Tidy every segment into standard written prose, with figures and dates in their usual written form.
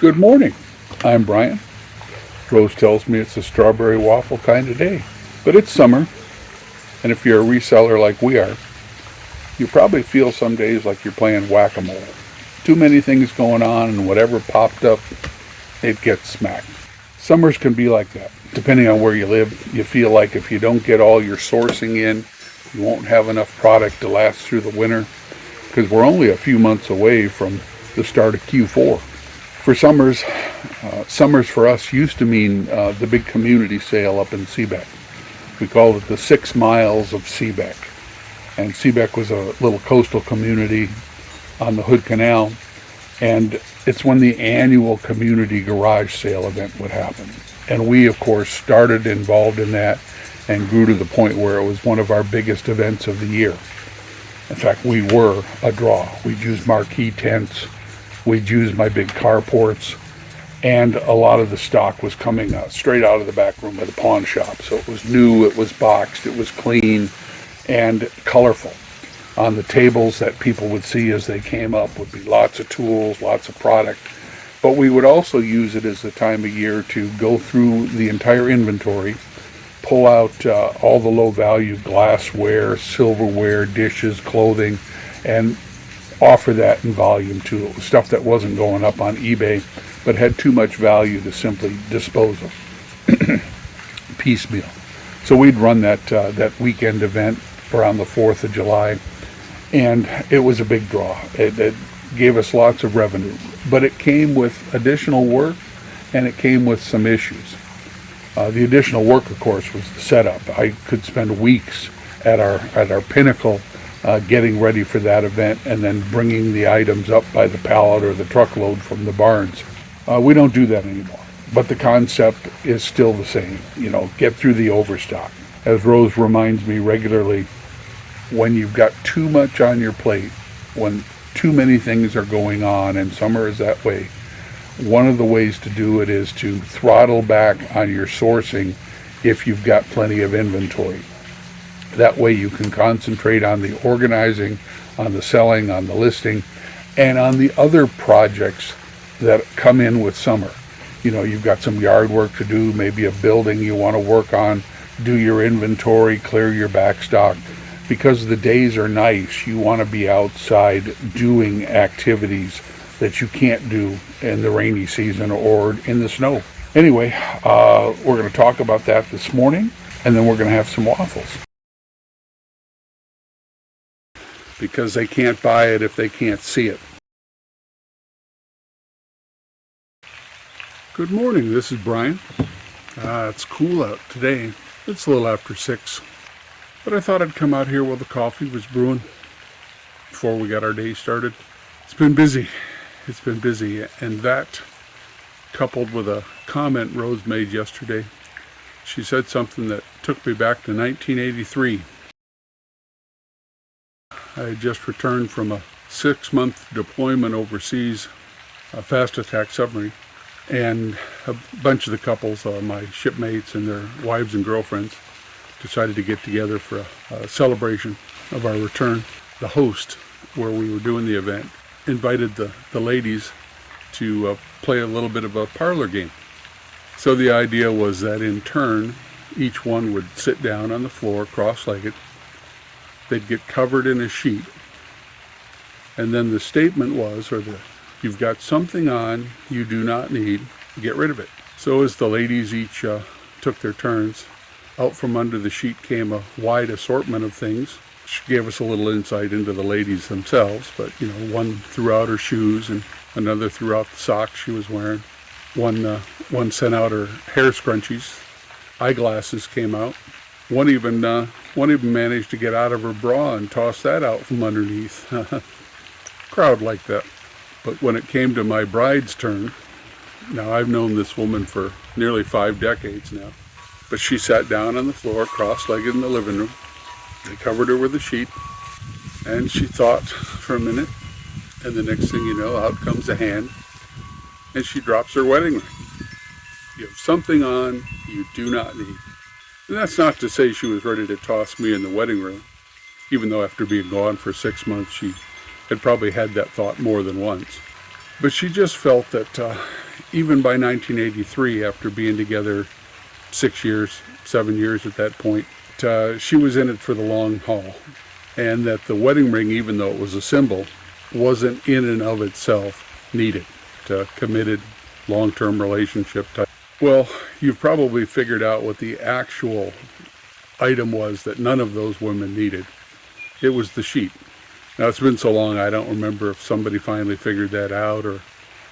Good morning. I'm Brian. Rose tells me it's a strawberry waffle kind of day, but it's summer, and if you're a reseller like we are, you probably feel some days like you're playing whack-a-mole. Too many things going on, and whatever popped up, it gets smacked. Summers can be like that. Depending on where you live, you feel like if you don't get all your sourcing in, you won't have enough product to last through the winter, because we're only a few months away from the start of Q4. For summers for us used to mean the big community sale up in Seebeck. We called it the 6 miles of Seebeck. And Seebeck was a little coastal community on the Hood Canal. And it's when the annual community garage sale event would happen. And we, of course, started involved in that and grew to the point where it was one of our biggest events of the year. In fact, we were a draw. We'd use marquee tents. We'd use my big carports, and a lot of the stock was coming straight out of the back room of the pawn shop. So it was new, it was boxed, it was clean, and colorful. On the tables that people would see as they came up would be lots of tools, lots of product. But we would also use it as the time of year to go through the entire inventory, pull out all the low-value glassware, silverware, dishes, clothing, and offer that in volume too. It was stuff that wasn't going up on eBay, but had too much value to simply dispose of piecemeal. So we'd run that weekend event around the 4th of July, and it was a big draw. It gave us lots of revenue, but it came with additional work, and it came with some issues. The additional work, of course, was the setup. I could spend weeks at our pinnacle getting ready for that event, and then bringing the items up by the pallet or the truckload from the barns. We don't do that anymore, but the concept is still the same. Get through the overstock. As Rose reminds me regularly, when you've got too much on your plate, when too many things are going on, and summer is that way, one of the ways to do it is to throttle back on your sourcing if you've got plenty of inventory. That way you can concentrate on the organizing, on the selling, on the listing, and on the other projects that come in with summer. You've got some yard work to do, maybe a building you want to work on, do your inventory, clear your backstock. Because the days are nice, you want to be outside doing activities that you can't do in the rainy season or in the snow. Anyway, we're going to talk about that this morning, and then we're going to have some waffles. Because they can't buy it if they can't see it. Good morning, this is Brian. It's cool out today. It's a little after 6. But I thought I'd come out here while the coffee was brewing before we got our day started. It's been busy. And that, coupled with a comment Rose made yesterday, she said something that took me back to 1983. I had just returned from a 6-month deployment overseas, a fast attack submarine, and a bunch of the couples, my shipmates and their wives and girlfriends, decided to get together for a celebration of our return. The host, where we were doing the event, invited the ladies to play a little bit of a parlor game. So the idea was that in turn, each one would sit down on the floor cross-legged. They'd get covered in a sheet, and then the statement was, you've got something on you do not need, get rid of it. So as the ladies each took their turns, out from under the sheet came a wide assortment of things, which gave us a little insight into the ladies themselves. But one threw out her shoes, and another threw out the socks she was wearing. One sent out her hair scrunchies. Eyeglasses came out. One even managed to get out of her bra and toss that out from underneath. Crowd like that. But when it came to my bride's turn, now I've known this woman for nearly 5 decades now, but she sat down on the floor, cross-legged in the living room. They covered her with a sheet, and she thought for a minute, and the next thing you know, out comes a hand, and she drops her wedding ring. You have something on you do not need. And that's not to say she was ready to toss me in the wedding ring, even though after being gone for 6 months, she had probably had that thought more than once. But she just felt that, even by 1983, after being together 6 years, 7 years at that point, she was in it for the long haul. And that the wedding ring, even though it was a symbol, wasn't in and of itself needed to committed long-term relationship type. Well, you've probably figured out what the actual item was that none of those women needed. It was the sheet. Now, it's been so long, I don't remember if somebody finally figured that out or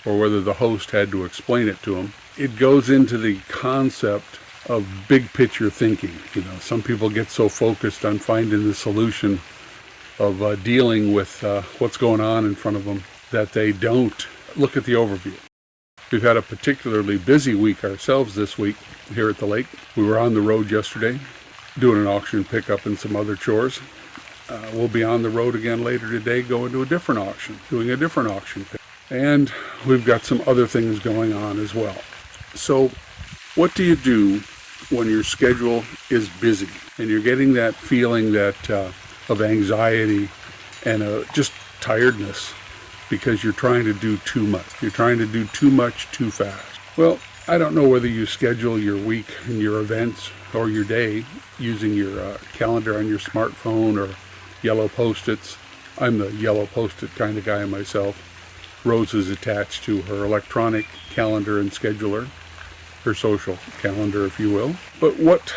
whether the host had to explain it to them. It goes into the concept of big picture thinking. You know, some people get so focused on finding the solution of dealing with what's going on in front of them that they don't look at the overview. We've had a particularly busy week ourselves this week here at the lake. We were on the road yesterday doing an auction pickup and some other chores. We'll be on the road again later today going to a different auction, doing a different auction pickup. And we've got some other things going on as well. So what do you do when your schedule is busy and you're getting that feeling that of anxiety and just tiredness because you're trying to do too much? You're trying to do too much too fast. Well, I don't know whether you schedule your week and your events or your day using your calendar on your smartphone or yellow Post-its. I'm the yellow Post-it kind of guy myself. Rose is attached to her electronic calendar and scheduler, her social calendar, if you will. But what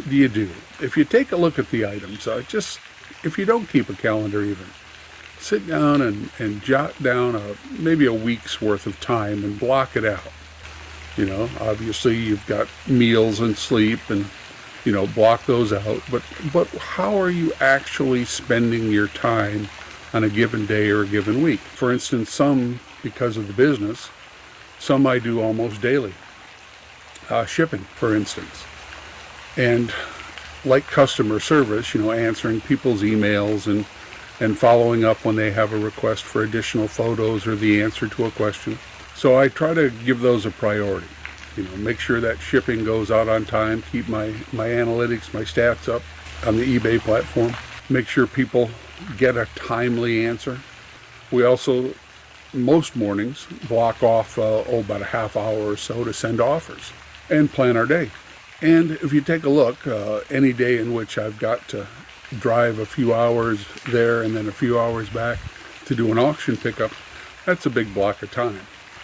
do you do? If you take a look at the items, if you don't keep a calendar even, sit down and jot down maybe a week's worth of time and block it out. You know, obviously you've got meals and sleep and, you know, block those out. But how are you actually spending your time on a given day or a given week? For instance, some, because of the business, some I do almost daily. Shipping, for instance. And like customer service, you know, answering people's emails and following up when they have a request for additional photos or the answer to a question. So I try to give those a priority. You know, make sure that shipping goes out on time, keep my analytics, my stats up on the eBay platform, make sure people get a timely answer. We also, most mornings, block off about a half hour or so to send offers and plan our day. And if you take a look, any day in which I've got to drive a few hours there and then a few hours back to do an auction pickup, that's a big block of time.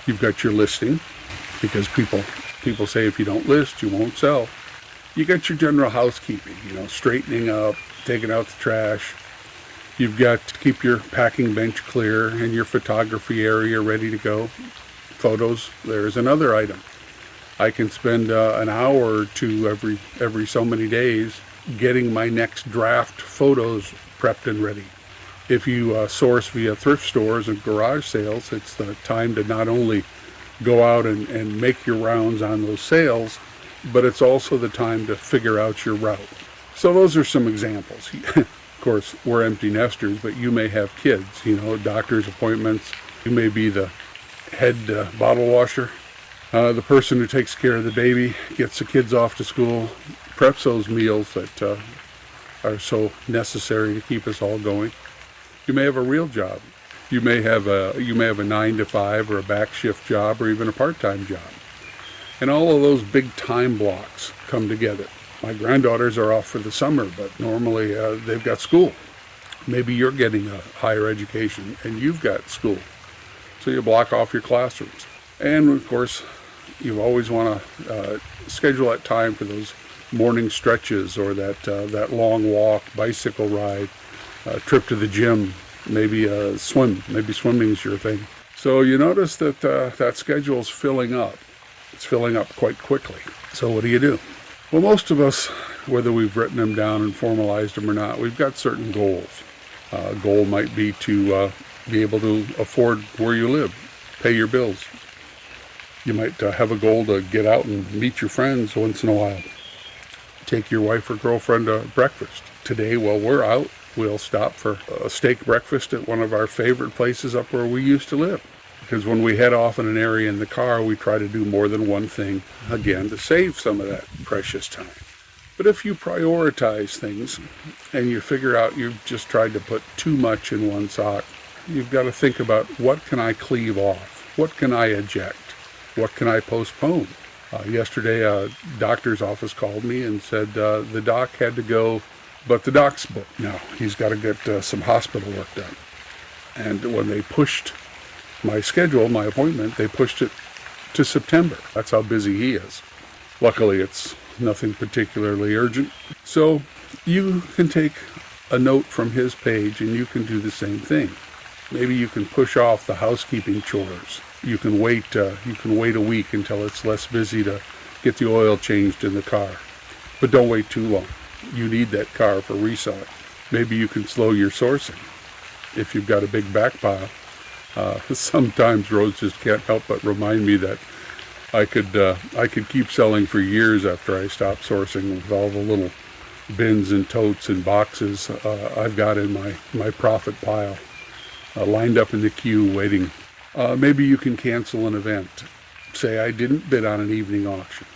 You've got your listing, because people say if you don't list, you won't sell. You got your general housekeeping, you know, straightening up, taking out the trash. You've got to keep your packing bench clear and your photography area ready to go. Photos, there's another item. I can spend an hour or two every so many days getting my next draft photos prepped and ready. If you source via thrift stores and garage sales, it's the time to not only go out and make your rounds on those sales, but it's also the time to figure out your route. So those are some examples. Of course, we're empty nesters, but you may have kids, you know, doctor's appointments. You may be the head bottle washer, the person who takes care of the baby, gets the kids off to school, preps those meals that are so necessary to keep us all going. You may have a real job. You may have a 9-to-5 or a back shift job or even a part-time job. And all of those big time blocks come together. My granddaughters are off for the summer, but normally they've got school. Maybe you're getting a higher education and you've got school. So you block off your classrooms. And of course, you always want to schedule that time for those morning stretches or that long walk, bicycle ride, trip to the gym, maybe swim. Maybe swimming's your thing. So you notice that that schedule's filling up. It's filling up quite quickly. So what do? Well, most of us, whether we've written them down and formalized them or not, we've got certain goals. A goal might be to be able to afford where you live, pay your bills. You might have a goal to get out and meet your friends once in a while. Take your wife or girlfriend to breakfast. Today, while we're out, we'll stop for a steak breakfast at one of our favorite places up where we used to live. Because when we head off in an area in the car, we try to do more than one thing, again, to save some of that precious time. But if you prioritize things and you figure out you've just tried to put too much in one sock, you've got to think about, what can I cleave off? What can I eject? What can I postpone? Yesterday, a doctor's office called me and said the doc had to go, but the doc's booked now. He's got to get some hospital work done. And when they pushed my schedule, my appointment, they pushed it to September. That's how busy he is. Luckily, it's nothing particularly urgent. So you can take a note from his page and you can do the same thing. Maybe you can push off the housekeeping chores. You can wait a week until it's less busy to get the oil changed in the car. But don't wait too long. You need that car for reselling. Maybe you can slow your sourcing. If you've got a big back pile, sometimes Rose just can't help but remind me that I could keep selling for years after I stopped sourcing with all the little bins and totes and boxes I've got in my profit pile, lined up in the queue waiting. Maybe you can cancel an event. Say I didn't bid on an evening auction.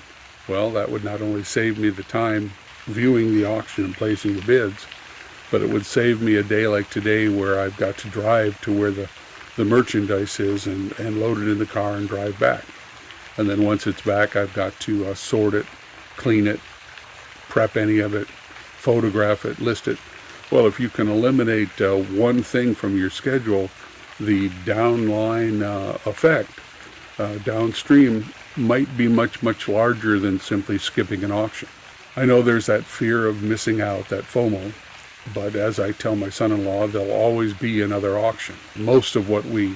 Well, that would not only save me the time viewing the auction and placing the bids, but it would save me a day like today where I've got to drive to where the merchandise is and load it in the car and drive back. And then once it's back, I've got to sort it, clean it, prep any of it, photograph it, list it. Well, if you can eliminate one thing from your schedule, the downline effect downstream might be much, much larger than simply skipping an auction. I know there's that fear of missing out, that FOMO, but as I tell my son-in-law, there'll always be another auction. Most of what we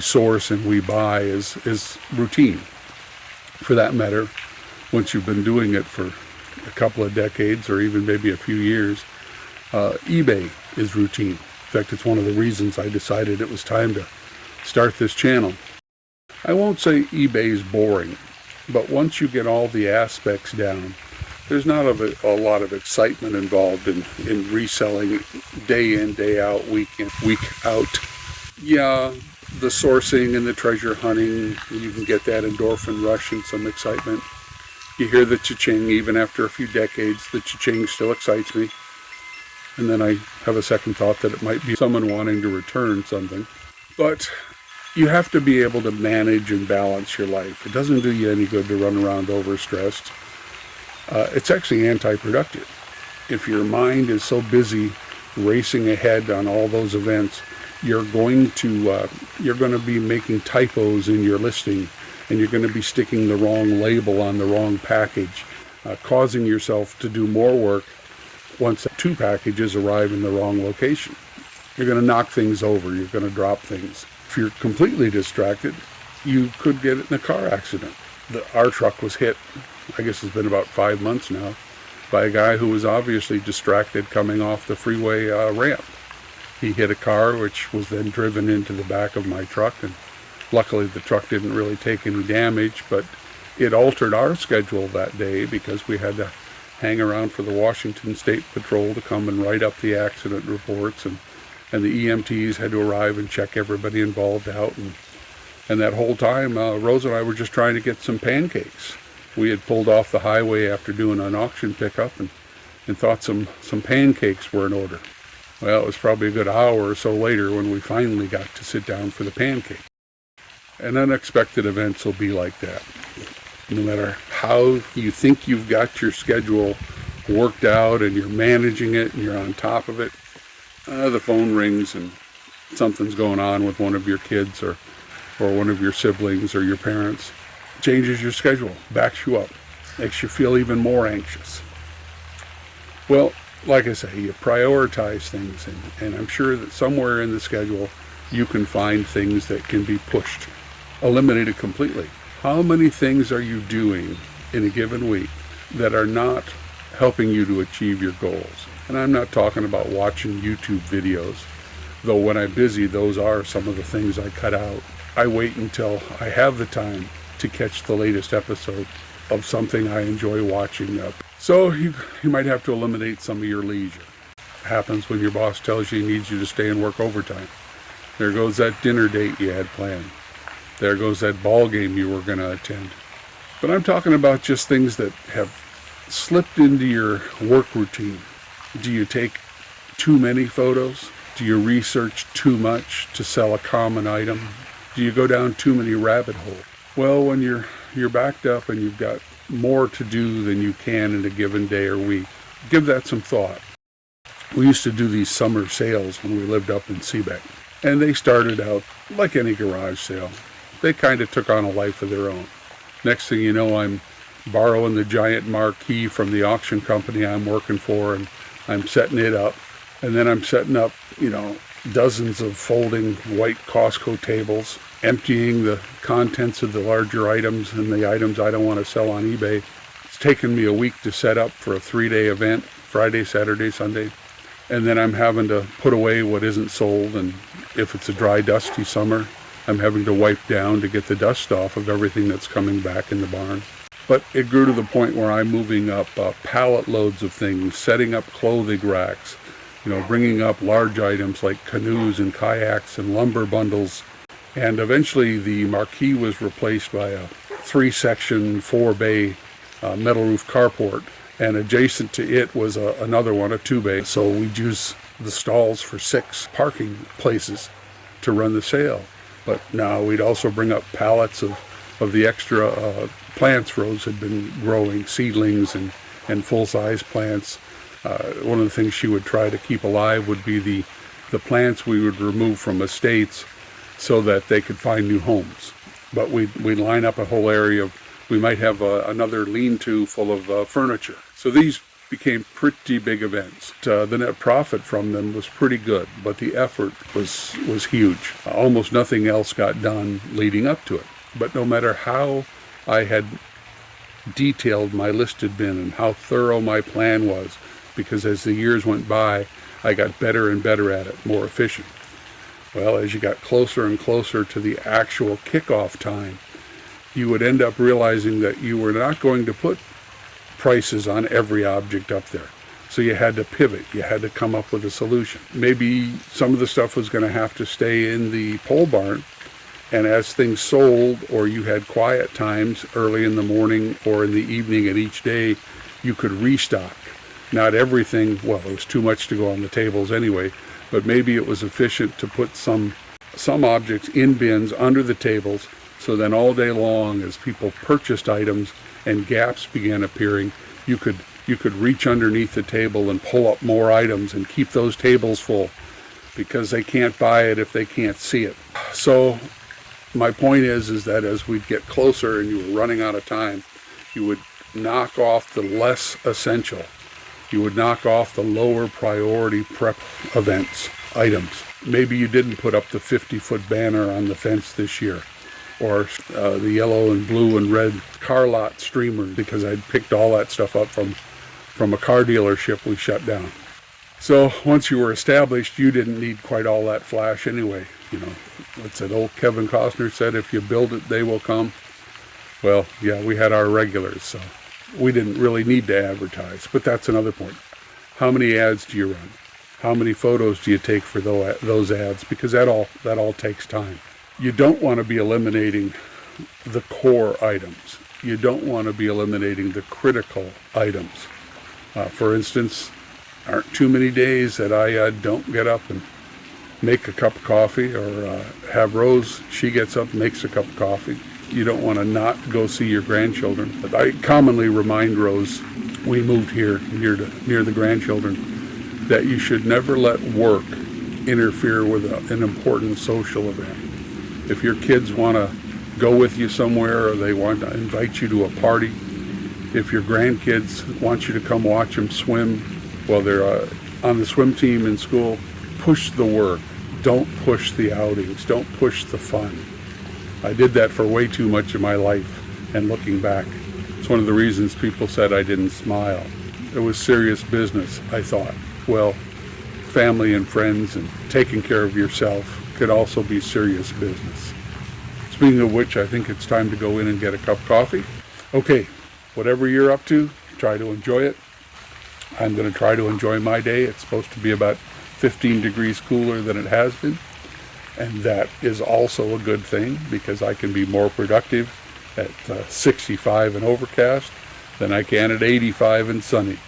source and we buy is routine. For that matter, once you've been doing it for a couple of decades or even maybe a few years, eBay is routine. In fact, it's one of the reasons I decided it was time to start this channel. I won't say eBay is boring, but once you get all the aspects down, there's not a lot of excitement involved in reselling day in, day out, week in, week out. Yeah, the sourcing and the treasure hunting, you can get that endorphin rush and some excitement. You hear the cha-ching, even after a few decades, the cha-ching still excites me. And then I have a second thought that it might be someone wanting to return something. But you have to be able to manage and balance your life. It doesn't do you any good to run around overstressed. It's actually anti-productive. If your mind is so busy racing ahead on all those events, you're going to be making typos in your listing, and you're going to be sticking the wrong label on the wrong package, causing yourself to do more work once 2 packages arrive in the wrong location. You're going to knock things over. You're going to drop things. If you're completely distracted, you could get in a car accident. Our truck was hit, I guess it's been about 5 months now, by a guy who was obviously distracted coming off the freeway ramp. He hit a car, which was then driven into the back of my truck, and luckily the truck didn't really take any damage, but it altered our schedule that day because we had to hang around for the Washington State Patrol to come and write up the accident reports, and the EMTs had to arrive and check everybody involved out, and that whole time Rose and I were just trying to get some pancakes. We had pulled off the highway after doing an auction pickup and thought some pancakes were in order. Well, it was probably a good hour or so later when we finally got to sit down for the pancake. And unexpected events will be like that. No matter how you think you've got your schedule worked out and you're managing it and you're on top of it, the phone rings and something's going on with one of your kids or one of your siblings or your parents. Changes your schedule, backs you up, makes you feel even more anxious. Well, like I say, you prioritize things, and I'm sure that somewhere in the schedule you can find things that can be pushed, eliminated completely. How many things are you doing in a given week that are not helping you to achieve your goals? And I'm not talking about watching YouTube videos, though when I'm busy, those are some of the things I cut out. I wait until I have the time to catch the latest episode of something I enjoy watching. So you might have to eliminate some of your leisure. It happens when your boss tells you he needs you to stay and work overtime. There goes that dinner date you had planned. There goes that ball game you were going to attend. But I'm talking about just things that have slipped into your work routine. Do you take too many photos? Do you research too much to sell a common item? Do you go down too many rabbit holes? Well, when you're backed up and you've got more to do than you can in a given day or week, give that some thought. We used to do these summer sales when we lived up in Seabeck, and they started out like any garage sale. They kind of took on a life of their own. Next thing you know, I'm borrowing the giant marquee from the auction company I'm working for, and I'm setting it up. And then I'm setting up, dozens of folding white Costco tables, emptying the contents of the larger items and the items I don't want to sell on eBay. It's taken me a week to set up for a 3-day event, Friday, Saturday, Sunday. And then I'm having to put away what isn't sold, and if it's a dry, dusty summer, I'm having to wipe down to get the dust off of everything that's coming back in the barn. But it grew to the point where I'm moving up pallet loads of things, setting up clothing racks, bringing up large items like canoes and kayaks and lumber bundles. And eventually the marquee was replaced by a 3-section, 4-bay metal roof carport. And adjacent to it was another one, a 2-bay. So we'd use the stalls for 6 parking places to run the sale. But now we'd also bring up pallets of the extra plants Rose had been growing, seedlings and full-size plants. One of the things she would try to keep alive would be the plants we would remove from estates so that they could find new homes. But we'd line up a whole area we might have another lean-to full of furniture. So these became pretty big events. The net profit from them was pretty good, but the effort was huge. Almost nothing else got done leading up to it. But no matter how I had detailed my listed bin and how thorough my plan was, because as the years went by, I got better and better at it, more efficient. Well, as you got closer and closer to the actual kickoff time, you would end up realizing that you were not going to put prices on every object up there. So you had to pivot. You had to come up with a solution. Maybe some of the stuff was going to have to stay in the pole barn, and as things sold or you had quiet times early in the morning or in the evening at each day, you could restock. Not everything, well, it was too much to go on the tables anyway, but maybe it was efficient to put some objects in bins under the tables, so then all day long as people purchased items and gaps began appearing, you could reach underneath the table and pull up more items and keep those tables full, because they can't buy it if they can't see it. So my point is that as we'd get closer and you were running out of time, you would knock off the less essential. You would knock off the lower priority prep events, items. Maybe you didn't put up the 50-foot banner on the fence this year, or the yellow and blue and red car lot streamer, because I'd picked all that stuff up from a car dealership we shut down. So once you were established, you didn't need quite all that flash anyway. What's that old Kevin Costner said, if you build it, they will come. Well, yeah, we had our regulars, so we didn't really need to advertise, but that's another point. How many ads do you run? How many photos do you take for those ads? Because that all takes time. You don't want to be eliminating the core items. You don't want to be eliminating the critical items. For instance, aren't too many days that I don't get up and make a cup of coffee, or have Rose, she gets up and makes a cup of coffee. You don't want to not go see your grandchildren. But I commonly remind Rose, we moved here near the grandchildren, that you should never let work interfere with an important social event. If your kids want to go with you somewhere, or they want to invite you to a party, if your grandkids want you to come watch them swim while they're on the swim team in school, push the work. Don't push the outings. Don't push the fun. I did that for way too much of my life, and looking back, it's one of the reasons people said I didn't smile. It was serious business, I thought. Well, family and friends and taking care of yourself could also be serious business. Speaking of which, I think it's time to go in and get a cup of coffee. Okay, whatever you're up to, try to enjoy it. I'm going to try to enjoy my day. It's supposed to be about 15 degrees cooler than it has been. And that is also a good thing, because I can be more productive at 65 and overcast than I can at 85 and sunny.